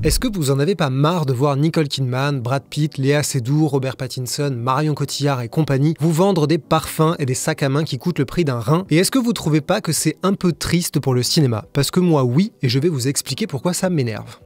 Est-ce que vous en avez pas marre de voir Nicole Kidman, Brad Pitt, Léa Seydoux, Robert Pattinson, Marion Cotillard et compagnie vous vendre des parfums et des sacs à main qui coûtent le prix d'un rein? Et est-ce que vous trouvez pas que c'est un peu triste pour le cinéma? Parce que moi oui, et je vais vous expliquer pourquoi ça m'énerve.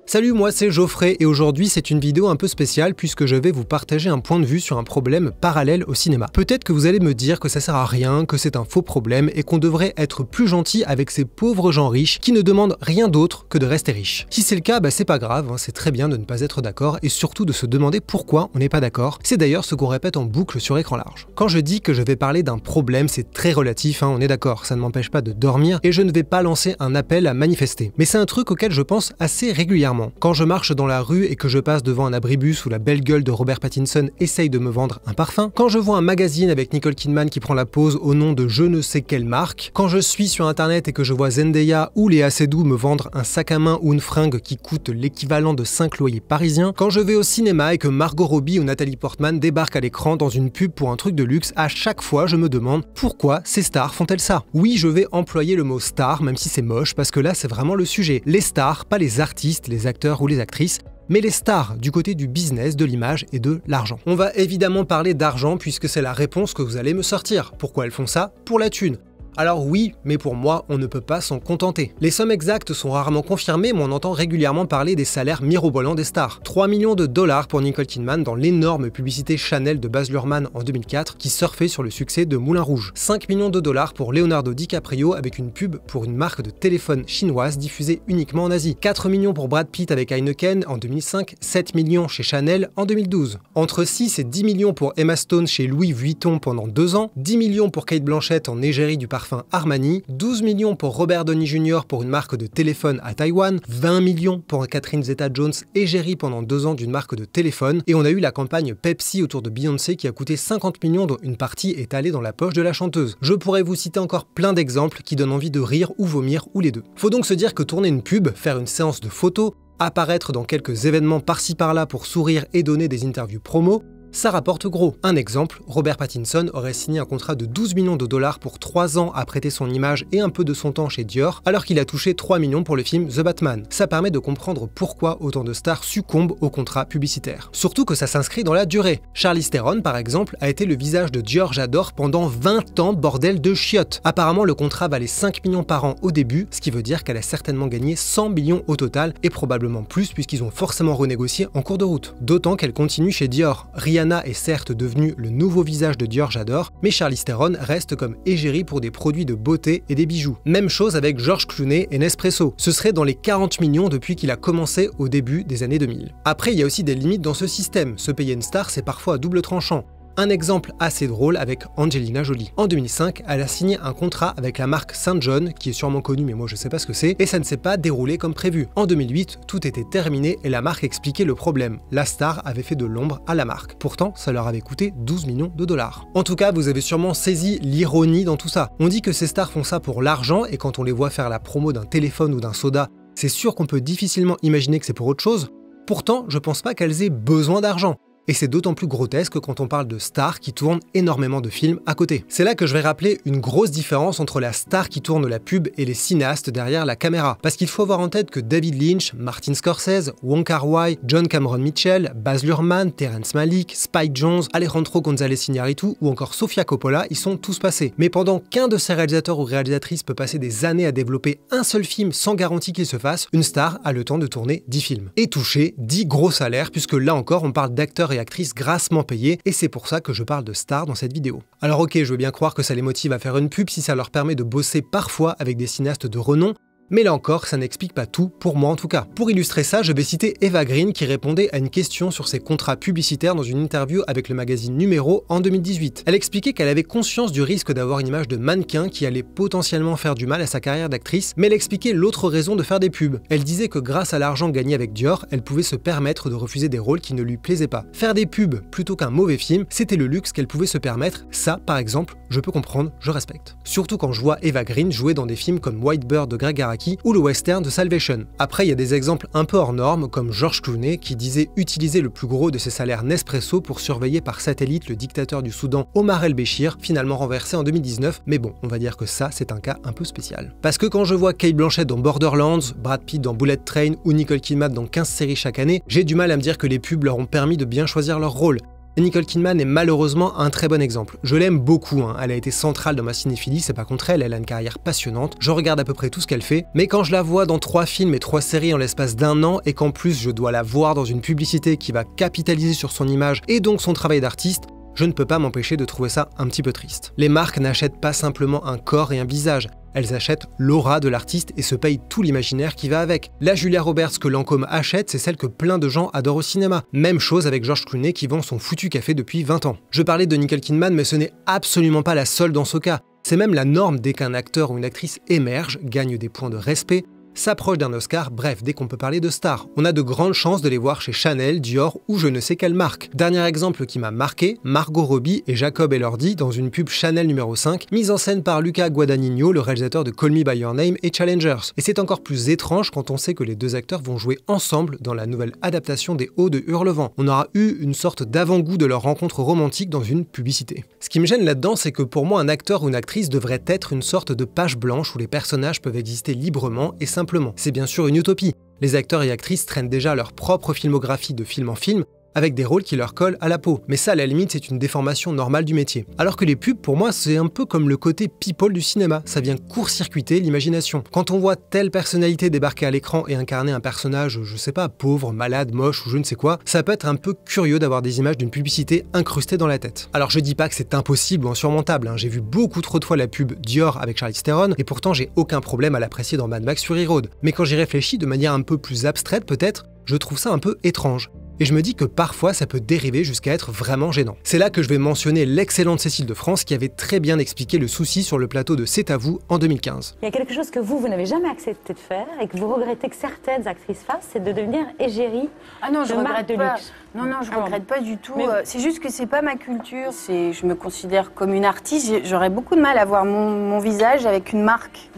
Salut, moi c'est Geoffrey et aujourd'hui c'est une vidéo un peu spéciale puisque je vais vous partager un point de vue sur un problème parallèle au cinéma. Peut-être que vous allez me dire que ça sert à rien, que c'est un faux problème et qu'on devrait être plus gentil avec ces pauvres gens riches qui ne demandent rien d'autre que de rester riches. Si c'est le cas, c'est pas grave, c'est très bien de ne pas être d'accord et surtout de se demander pourquoi on n'est pas d'accord. C'est d'ailleurs ce qu'on répète en boucle sur écran large. Quand je dis que je vais parler d'un problème, c'est très relatif, on est d'accord, ça ne m'empêche pas de dormir et je ne vais pas lancer un appel à manifester. Mais c'est un truc auquel je pense assez régulièrement. Quand je marche dans la rue et que je passe devant un abribus où la belle gueule de Robert Pattinson essaye de me vendre un parfum, quand je vois un magazine avec Nicole Kidman qui prend la pose au nom de je ne sais quelle marque, quand je suis sur internet et que je vois Zendaya ou Léa Seydoux me vendre un sac à main ou une fringue qui coûte l'équivalent de 5 loyers parisiens, quand je vais au cinéma et que Margot Robbie ou Nathalie Portman débarquent à l'écran dans une pub pour un truc de luxe, à chaque fois je me demande pourquoi ces stars font-elles ça? Oui, je vais employer le mot star, même si c'est moche, parce que là c'est vraiment le sujet. Les stars, pas les artistes, les acteurs ou les actrices, mais les stars du côté du business, de l'image et de l'argent. On va évidemment parler d'argent puisque c'est la réponse que vous allez me sortir. Pourquoi elles font ça? Pour la thune. Alors oui, mais pour moi, on ne peut pas s'en contenter. Les sommes exactes sont rarement confirmées, mais on entend régulièrement parler des salaires mirobolants des stars. 3 millions de dollars pour Nicole Kidman dans l'énorme publicité Chanel de Baz Luhrmann en 2004 qui surfait sur le succès de Moulin Rouge. 5 millions de dollars pour Leonardo DiCaprio avec une pub pour une marque de téléphone chinoise diffusée uniquement en Asie. 4 millions pour Brad Pitt avec Heineken en 2005, 7 millions chez Chanel en 2012. Entre 6 et 10 millions pour Emma Stone chez Louis Vuitton pendant 2 ans, 10 millions pour Kate Blanchett en égérie du parfum Armani, 12 millions pour Robert Downey Jr. pour une marque de téléphone à Taïwan, 20 millions pour Catherine Zeta-Jones égérie pendant 2 ans d'une marque de téléphone, et on a eu la campagne Pepsi autour de Beyoncé qui a coûté 50 millions dont une partie est allée dans la poche de la chanteuse. Je pourrais vous citer encore plein d'exemples qui donnent envie de rire ou vomir ou les deux. Faut donc se dire que tourner une pub, faire une séance de photos, apparaître dans quelques événements par-ci par-là pour sourire et donner des interviews promo, ça rapporte gros. Un exemple, Robert Pattinson aurait signé un contrat de 12 millions de dollars pour 3 ans à prêter son image et un peu de son temps chez Dior, alors qu'il a touché 3 millions pour le film The Batman. Ça permet de comprendre pourquoi autant de stars succombent aux contrats publicitaires. Surtout que ça s'inscrit dans la durée. Charlize Theron, par exemple, a été le visage de Dior J'adore pendant 20 ans, bordel de chiottes. Apparemment, le contrat valait 5 millions par an au début, ce qui veut dire qu'elle a certainement gagné 100 millions au total, et probablement plus puisqu'ils ont forcément renégocié en cours de route. D'autant qu'elle continue chez Dior. Rihanna est certes devenue le nouveau visage de Dior J'adore, mais Charlize Theron reste comme égérie pour des produits de beauté et des bijoux. Même chose avec George Clooney et Nespresso. Ce serait dans les 40 millions depuis qu'il a commencé au début des années 2000. Après, il y a aussi des limites dans ce système. Se payer une star, c'est parfois à double tranchant. Un exemple assez drôle avec Angelina Jolie. En 2005, elle a signé un contrat avec la marque St. John, qui est sûrement connue mais moi je sais pas ce que c'est, et ça ne s'est pas déroulé comme prévu. En 2008, tout était terminé et la marque expliquait le problème. La star avait fait de l'ombre à la marque. Pourtant, ça leur avait coûté 12 millions de dollars. En tout cas, vous avez sûrement saisi l'ironie dans tout ça. On dit que ces stars font ça pour l'argent et quand on les voit faire la promo d'un téléphone ou d'un soda, c'est sûr qu'on peut difficilement imaginer que c'est pour autre chose. Pourtant, je pense pas qu'elles aient besoin d'argent. Et c'est d'autant plus grotesque quand on parle de stars qui tournent énormément de films à côté. C'est là que je vais rappeler une grosse différence entre la star qui tourne la pub et les cinéastes derrière la caméra. Parce qu'il faut avoir en tête que David Lynch, Martin Scorsese, Wong Kar-wai, John Cameron Mitchell, Baz Luhrmann, Terrence Malick, Spike Jonze, Alejandro González Iñárritu ou encore Sofia Coppola y sont tous passés. Mais pendant qu'un de ces réalisateurs ou réalisatrices peut passer des années à développer un seul film sans garantie qu'il se fasse, une star a le temps de tourner 10 films. Et toucher 10 gros salaires puisque là encore on parle d'acteurs et actrices grassement payées, et c'est pour ça que je parle de stars dans cette vidéo. Alors ok, je veux bien croire que ça les motive à faire une pub si ça leur permet de bosser parfois avec des cinéastes de renom, mais là encore, ça n'explique pas tout, pour moi en tout cas. Pour illustrer ça, je vais citer Eva Green qui répondait à une question sur ses contrats publicitaires dans une interview avec le magazine Numéro en 2018. Elle expliquait qu'elle avait conscience du risque d'avoir une image de mannequin qui allait potentiellement faire du mal à sa carrière d'actrice, mais elle expliquait l'autre raison de faire des pubs. Elle disait que grâce à l'argent gagné avec Dior, elle pouvait se permettre de refuser des rôles qui ne lui plaisaient pas. Faire des pubs plutôt qu'un mauvais film, c'était le luxe qu'elle pouvait se permettre. Ça, par exemple, je peux comprendre, je respecte. Surtout quand je vois Eva Green jouer dans des films comme White Bird de Greg Araki Rocky ou le western de Salvation. Après, il y a des exemples un peu hors normes, comme George Clooney qui disait utiliser le plus gros de ses salaires Nespresso pour surveiller par satellite le dictateur du Soudan Omar el-Béchir, finalement renversé en 2019, mais bon, on va dire que ça, c'est un cas un peu spécial. Parce que quand je vois Cate Blanchett dans Borderlands, Brad Pitt dans Bullet Train ou Nicole Kidman dans 15 séries chaque année, j'ai du mal à me dire que les pubs leur ont permis de bien choisir leur rôle. Et Nicole Kidman est malheureusement un très bon exemple. Je l'aime beaucoup, elle a été centrale dans ma cinéphilie, c'est pas contre elle, elle a une carrière passionnante, je regarde à peu près tout ce qu'elle fait, mais quand je la vois dans 3 films et 3 séries en l'espace d'1 an, et qu'en plus je dois la voir dans une publicité qui va capitaliser sur son image et donc son travail d'artiste, je ne peux pas m'empêcher de trouver ça un petit peu triste. Les marques n'achètent pas simplement un corps et un visage, elles achètent l'aura de l'artiste et se payent tout l'imaginaire qui va avec. La Julia Roberts que Lancôme achète, c'est celle que plein de gens adorent au cinéma. Même chose avec George Clooney qui vend son foutu café depuis 20 ans. Je parlais de Nicole Kidman, mais ce n'est absolument pas la seule dans ce cas. C'est même la norme dès qu'un acteur ou une actrice émerge, gagne des points de respect, s'approche d'un Oscar, bref, dès qu'on peut parler de stars. On a de grandes chances de les voir chez Chanel, Dior ou je ne sais quelle marque. Dernier exemple qui m'a marqué, Margot Robbie et Jacob Elordi dans une pub Chanel numéro 5, mise en scène par Luca Guadagnino, le réalisateur de Call Me By Your Name et Challengers. Et c'est encore plus étrange quand on sait que les deux acteurs vont jouer ensemble dans la nouvelle adaptation des Hauts de Hurlevent. On aura eu une sorte d'avant-goût de leur rencontre romantique dans une publicité. Ce qui me gêne là-dedans, c'est que pour moi, un acteur ou une actrice devrait être une sorte de page blanche où les personnages peuvent exister librement et simplement. C'est bien sûr une utopie. Les acteurs et actrices traînent déjà leur propre filmographie de film en film, avec des rôles qui leur collent à la peau. Mais ça, à la limite, c'est une déformation normale du métier. Alors que les pubs, pour moi, c'est un peu comme le côté people du cinéma. Ça vient court-circuiter l'imagination. Quand on voit telle personnalité débarquer à l'écran et incarner un personnage, je sais pas, pauvre, malade, moche ou je ne sais quoi, ça peut être un peu curieux d'avoir des images d'une publicité incrustées dans la tête. Alors je dis pas que c'est impossible ou insurmontable, j'ai vu beaucoup trop de fois la pub Dior avec Charlize Theron, et pourtant j'ai aucun problème à l'apprécier dans Mad Max Fury Road. Mais quand j'y réfléchis de manière un peu plus abstraite peut-être, je trouve ça un peu étrange. Et je me dis que parfois ça peut dériver jusqu'à être vraiment gênant. C'est là que je vais mentionner l'excellente Cécile de France qui avait très bien expliqué le souci sur le plateau de C'est à vous en 2015. Il y a quelque chose que vous n'avez jamais accepté de faire et que vous regrettez que certaines actrices fassent, c'est de devenir égérie de marque de luxe. Non, je regrette pas du tout. Mais... c'est juste que c'est pas ma culture. Je me considère comme une artiste. J'aurais beaucoup de mal à voir mon visage avec une marque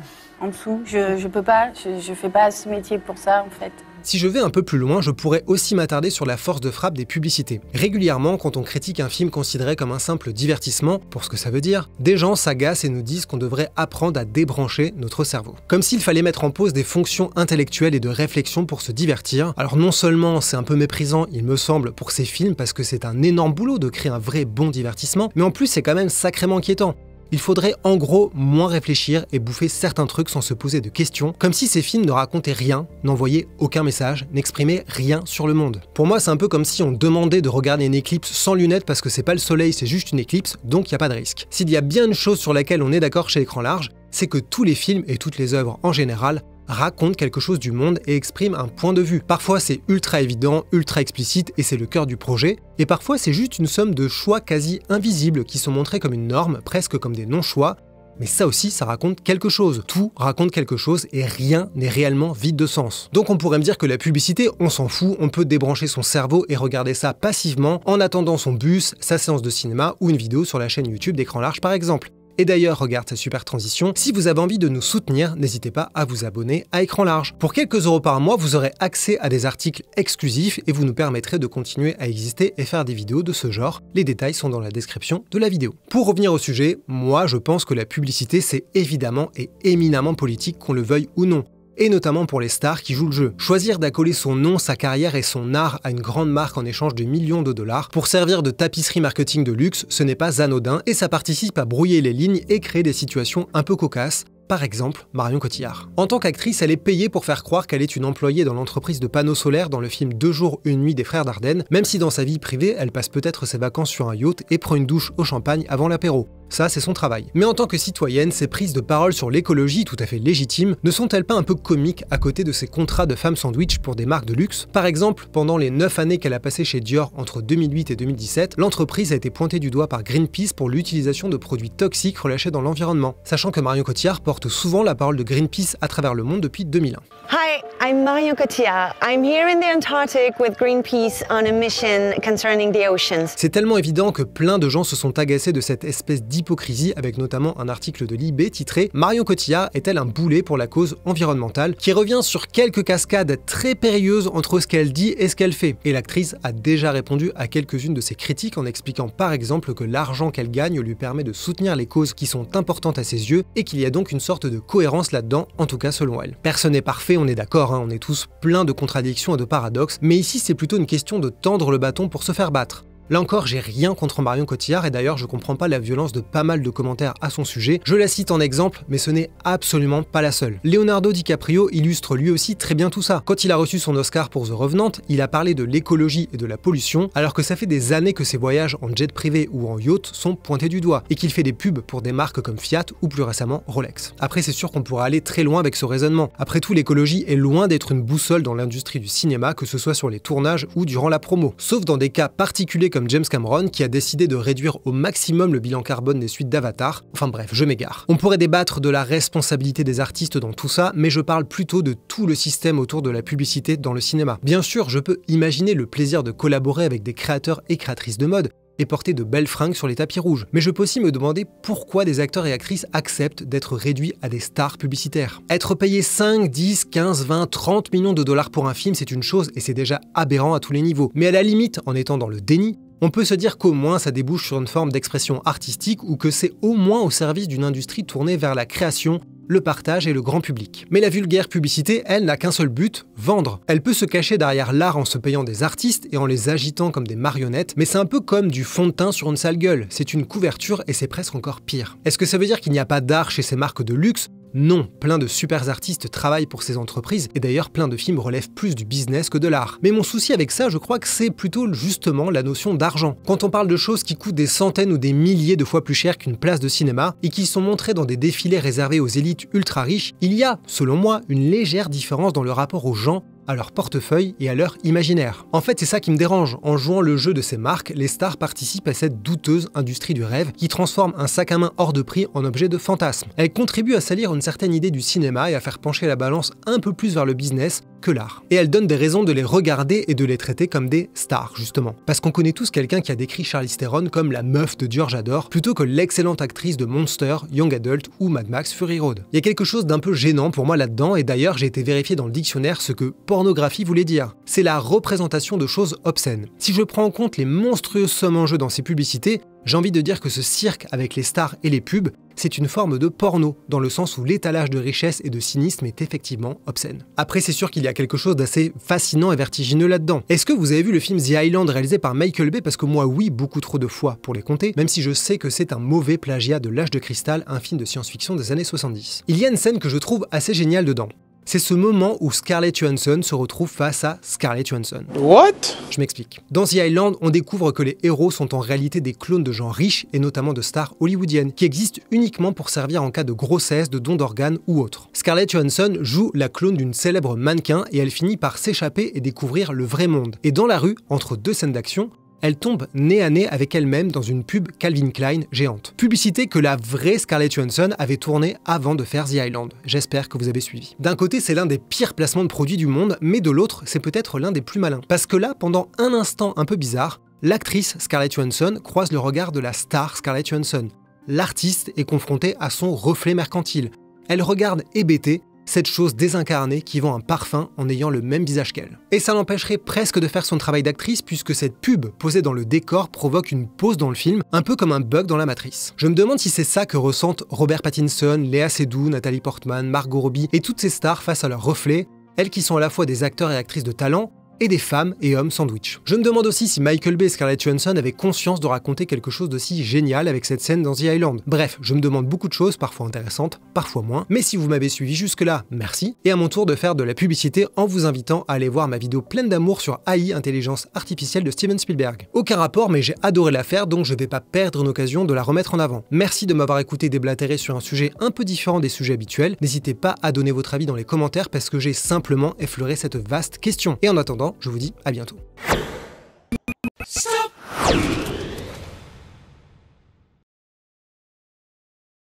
en dessous. Je peux pas, je fais pas ce métier pour ça en fait. Si je vais un peu plus loin, je pourrais aussi m'attarder sur la force de frappe des publicités. Régulièrement, quand on critique un film considéré comme un simple divertissement, pour ce que ça veut dire, des gens s'agacent et nous disent qu'on devrait apprendre à débrancher notre cerveau. Comme s'il fallait mettre en pause des fonctions intellectuelles et de réflexion pour se divertir. Alors non seulement c'est un peu méprisant, il me semble, pour ces films, parce que c'est un énorme boulot de créer un vrai bon divertissement, mais en plus c'est quand même sacrément inquiétant. Il faudrait en gros moins réfléchir et bouffer certains trucs sans se poser de questions, comme si ces films ne racontaient rien, n'envoyaient aucun message, n'exprimaient rien sur le monde. Pour moi, c'est un peu comme si on demandait de regarder une éclipse sans lunettes parce que c'est pas le soleil, c'est juste une éclipse, donc il n'y a pas de risque. S'il y a bien une chose sur laquelle on est d'accord chez Écran Large, c'est que tous les films et toutes les œuvres en général racontent quelque chose du monde et expriment un point de vue. Parfois c'est ultra évident, ultra explicite et c'est le cœur du projet, et parfois c'est juste une somme de choix quasi invisibles qui sont montrés comme une norme, presque comme des non-choix, mais ça aussi ça raconte quelque chose. Tout raconte quelque chose et rien n'est réellement vide de sens. Donc on pourrait me dire que la publicité, on s'en fout, on peut débrancher son cerveau et regarder ça passivement en attendant son bus, sa séance de cinéma ou une vidéo sur la chaîne YouTube d'Écran Large par exemple. Et d'ailleurs, regarde cette super transition, si vous avez envie de nous soutenir, n'hésitez pas à vous abonner à Écran Large. Pour quelques euros par mois, vous aurez accès à des articles exclusifs et vous nous permettrez de continuer à exister et faire des vidéos de ce genre. Les détails sont dans la description de la vidéo. Pour revenir au sujet, moi je pense que la publicité c'est évidemment et éminemment politique qu'on le veuille ou non. Et notamment pour les stars qui jouent le jeu. Choisir d'accoler son nom, sa carrière et son art à une grande marque en échange de millions de dollars pour servir de tapisserie marketing de luxe, ce n'est pas anodin et ça participe à brouiller les lignes et créer des situations un peu cocasses. Par exemple, Marion Cotillard. En tant qu'actrice, elle est payée pour faire croire qu'elle est une employée dans l'entreprise de panneaux solaires dans le film 2 jours, 1 nuit des frères Dardenne, même si dans sa vie privée, elle passe peut-être ses vacances sur un yacht et prend une douche au champagne avant l'apéro. Ça, c'est son travail. Mais en tant que citoyenne, ses prises de parole sur l'écologie, tout à fait légitimes, ne sont-elles pas un peu comiques à côté de ses contrats de femme sandwich pour des marques de luxe? Par exemple, pendant les 9 années qu'elle a passées chez Dior entre 2008 et 2017, l'entreprise a été pointée du doigt par Greenpeace pour l'utilisation de produits toxiques relâchés dans l'environnement. Sachant que Marion Cotillard porte souvent la parole de Greenpeace à travers le monde depuis 2001. Hi, I'm Marion Cotillard. I'm here in the Antarctic with Greenpeace on a mission concerning the oceans. C'est tellement évident que plein de gens se sont agacés de cette espèce d'hypocrisie, avec notamment un article de Libé titré « Marion Cotillard est-elle un boulet pour la cause environnementale ?» qui revient sur quelques cascades très périlleuses entre ce qu'elle dit et ce qu'elle fait. Et l'actrice a déjà répondu à quelques-unes de ces critiques en expliquant par exemple que l'argent qu'elle gagne lui permet de soutenir les causes qui sont importantes à ses yeux et qu'il y a donc une sorte de cohérence là-dedans, en tout cas selon elle. Personne n'est parfait, on est d'accord, on est tous plein de contradictions et de paradoxes, mais ici c'est plutôt une question de tendre le bâton pour se faire battre. Là encore, j'ai rien contre Marion Cotillard et d'ailleurs je comprends pas la violence de pas mal de commentaires à son sujet. Je la cite en exemple, mais ce n'est absolument pas la seule. Leonardo DiCaprio illustre lui aussi très bien tout ça. Quand il a reçu son Oscar pour The Revenant, il a parlé de l'écologie et de la pollution, alors que ça fait des années que ses voyages en jet privé ou en yacht sont pointés du doigt, et qu'il fait des pubs pour des marques comme Fiat ou plus récemment Rolex. Après c'est sûr qu'on pourra aller très loin avec ce raisonnement. Après tout, l'écologie est loin d'être une boussole dans l'industrie du cinéma, que ce soit sur les tournages ou durant la promo. Sauf dans des cas particuliers comme James Cameron qui a décidé de réduire au maximum le bilan carbone des suites d'Avatar. Enfin bref, je m'égare. On pourrait débattre de la responsabilité des artistes dans tout ça, mais je parle plutôt de tout le système autour de la publicité dans le cinéma. Bien sûr, je peux imaginer le plaisir de collaborer avec des créateurs et créatrices de mode et porter de belles fringues sur les tapis rouges. Mais je peux aussi me demander pourquoi des acteurs et actrices acceptent d'être réduits à des stars publicitaires. Être payé 5, 10, 15, 20, 30 millions de dollars pour un film, c'est une chose et c'est déjà aberrant à tous les niveaux. Mais à la limite, en étant dans le déni, on peut se dire qu'au moins ça débouche sur une forme d'expression artistique ou que c'est au moins au service d'une industrie tournée vers la création, le partage et le grand public. Mais la vulgaire publicité, elle, n'a qu'un seul but, vendre. Elle peut se cacher derrière l'art en se payant des artistes et en les agitant comme des marionnettes, mais c'est un peu comme du fond de teint sur une sale gueule. C'est une couverture et c'est presque encore pire. Est-ce que ça veut dire qu'il n'y a pas d'art chez ces marques de luxe ? Non, plein de super artistes travaillent pour ces entreprises et d'ailleurs plein de films relèvent plus du business que de l'art. Mais mon souci avec ça, je crois que c'est plutôt justement la notion d'argent. Quand on parle de choses qui coûtent des centaines ou des milliers de fois plus cher qu'une place de cinéma et qui sont montrées dans des défilés réservés aux élites ultra riches, il y a, selon moi, une légère différence dans le rapport aux gens, à leur portefeuille et à leur imaginaire. En fait, c'est ça qui me dérange. En jouant le jeu de ces marques, les stars participent à cette douteuse industrie du rêve qui transforme un sac à main hors de prix en objet de fantasme. Elles contribuent à salir une certaine idée du cinéma et à faire pencher la balance un peu plus vers le business que l'art. Et elles donnent des raisons de les regarder et de les traiter comme des stars, justement. Parce qu'on connaît tous quelqu'un qui a décrit Charlize Theron comme la meuf de Dior J'adore, plutôt que l'excellente actrice de Monster, Young Adult ou Mad Max Fury Road. Il y a quelque chose d'un peu gênant pour moi là-dedans, et d'ailleurs j'ai été vérifié dans le dictionnaire ce que pornographie voulait dire. C'est la représentation de choses obscènes. Si je prends en compte les monstrueuses sommes en jeu dans ces publicités, j'ai envie de dire que ce cirque avec les stars et les pubs, c'est une forme de porno, dans le sens où l'étalage de richesse et de cynisme est effectivement obscène. Après, c'est sûr qu'il y a quelque chose d'assez fascinant et vertigineux là-dedans. Est-ce que vous avez vu le film The Island réalisé par Michael Bay? Parce que moi, oui, beaucoup trop de fois pour les compter, même si je sais que c'est un mauvais plagiat de L'Âge de Cristal, un film de science-fiction des années 70. Il y a une scène que je trouve assez géniale dedans. C'est ce moment où Scarlett Johansson se retrouve face à Scarlett Johansson. What? Je m'explique. Dans The Island, on découvre que les héros sont en réalité des clones de gens riches et notamment de stars hollywoodiennes qui existent uniquement pour servir en cas de grossesse, de don d'organes ou autre. Scarlett Johansson joue la clone d'une célèbre mannequin et elle finit par s'échapper et découvrir le vrai monde. Et dans la rue, entre deux scènes d'action, elle tombe nez à nez avec elle-même dans une pub Calvin Klein géante. Publicité que la vraie Scarlett Johansson avait tournée avant de faire The Island. J'espère que vous avez suivi. D'un côté, c'est l'un des pires placements de produits du monde, mais de l'autre, c'est peut-être l'un des plus malins. Parce que là, pendant un instant un peu bizarre, l'actrice Scarlett Johansson croise le regard de la star Scarlett Johansson. L'artiste est confronté à son reflet mercantile. Elle regarde hébétée cette chose désincarnée qui vend un parfum en ayant le même visage qu'elle. Et ça l'empêcherait presque de faire son travail d'actrice puisque cette pub posée dans le décor provoque une pause dans le film, un peu comme un bug dans la matrice. Je me demande si c'est ça que ressentent Robert Pattinson, Léa Seydoux, Nathalie Portman, Margot Robbie et toutes ces stars face à leur reflet, elles qui sont à la fois des acteurs et actrices de talent, et des femmes et hommes sandwich. Je me demande aussi si Michael Bay et Scarlett Johansson avaient conscience de raconter quelque chose d'aussi génial avec cette scène dans The Island. Bref, je me demande beaucoup de choses, parfois intéressantes, parfois moins, mais si vous m'avez suivi jusque-là, merci, et à mon tour de faire de la publicité en vous invitant à aller voir ma vidéo pleine d'amour sur AI, intelligence artificielle de Steven Spielberg. Aucun rapport, mais j'ai adoré la faire, donc je vais pas perdre une occasion de la remettre en avant. Merci de m'avoir écouté déblatérer sur un sujet un peu différent des sujets habituels, n'hésitez pas à donner votre avis dans les commentaires parce que j'ai simplement effleuré cette vaste question. Et en attendant, je vous dis à bientôt.